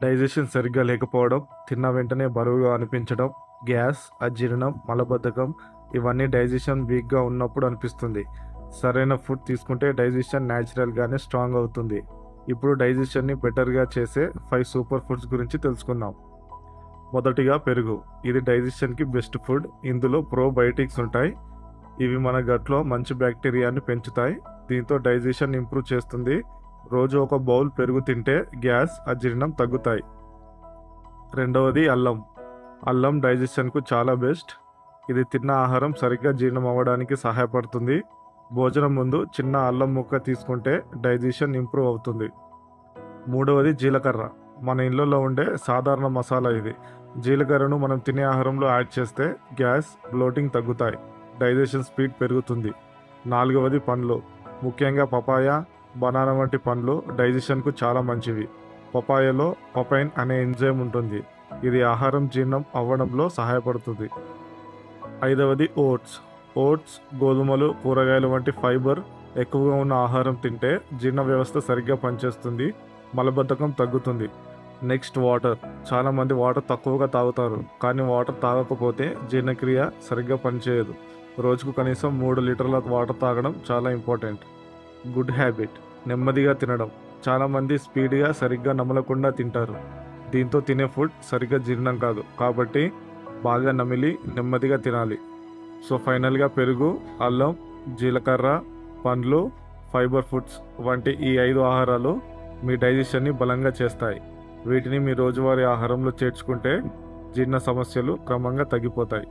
Digestion సరిగ్గా లేకపోవడం, తిన్న వెంటనే బరువుగా అనిపించడం, గ్యాస్, అజీర్ణం, మలబద్ధకం ఇవన్నీ డైజెషన్ వీక్గా ఉన్నప్పుడు అనిపిస్తుంది. సరైన ఫుడ్ తీసుకుంటే డైజెషన్ న్యాచురల్గానే స్ట్రాంగ్ అవుతుంది. ఇప్పుడు డైజెషన్ని బెటర్గా చేసే 5 సూపర్ ఫుడ్స్ గురించి తెలుసుకుందాం. మొదటిగా పెరుగు. ఇది డైజెషన్కి బెస్ట్ ఫుడ్. ఇందులో ప్రోబయోటిక్స్ ఉంటాయి. ఇవి మన గట్లో మంచి బ్యాక్టీరియాని పెంచుతాయి. దీంతో డైజెషన్ ఇంప్రూవ్ చేస్తుంది. రోజు ఒక బౌల్ పెరుగు తింటే గ్యాస్, అజీర్ణం తగ్గుతాయి. రెండవది అల్లం. అల్లం డైజెషన్కు చాలా బెస్ట్. ఇది తిన్న ఆహారం సరిగ్గా జీర్ణం అవ్వడానికి సహాయపడుతుంది. భోజనం ముందు చిన్న అల్లం ముక్క తీసుకుంటే డైజెషన్ ఇంప్రూవ్ అవుతుంది. మూడవది జీలకర్ర. మన ఇళ్ళల్లో ఉండే సాధారణ మసాలా ఇది. జీలకర్రను మనం తినే ఆహారంలో యాడ్ చేస్తే గ్యాస్, బ్లోటింగ్ తగ్గుతాయి. డైజెషన్ స్పీడ్ పెరుగుతుంది. నాలుగవది పండ్లు. ముఖ్యంగా పపాయ, బనానా వంటి పండ్లు డైజెషన్కు చాలా మంచివి. పపాయలో పపైన్ అనే ఎంజైమ్ ఉంటుంది. ఇది ఆహారం జీర్ణం అవ్వడంలో సహాయపడుతుంది. ఐదవది ఓట్స్. ఓట్స్, గోధుమలు, కూరగాయలు వంటి ఫైబర్ ఎక్కువగా ఉన్న ఆహారం తింటే జీర్ణ వ్యవస్థ సరిగ్గా పనిచేస్తుంది. మలబద్ధకం తగ్గుతుంది. Next water. చాలామంది వాటర్ తక్కువగా తాగుతారు, కానీ వాటర్ తాగకపోతే జీర్ణక్రియ సరిగ్గా పనిచేయదు. రోజుకు కనీసం 3 లీటర్ల వాటర్ తాగడం చాలా ఇంపార్టెంట్. Good habit. నెమ్మదిగా తినడం. చాలామంది స్పీడ్గా సరిగ్గా నమలకుండా తింటారు. దీంతో తినే ఫుడ్ సరిగ్గా జీర్ణం కాదు. కాబట్టి బాగా నమిలి నెమ్మదిగా తినాలి. సో ఫైనల్గా పెరుగు, అల్లం, జీలకర్ర, పండ్లు, ఫైబర్ ఫుడ్స్ వంటి ఈ 5 ఆహారాలు మీ డైజెషన్ని బలంగా చేస్తాయి. వీటిని మీ రోజువారీ ఆహారంలో చేర్చుకుంటే జీర్ణ సమస్యలు క్రమంగా తగ్గిపోతాయి.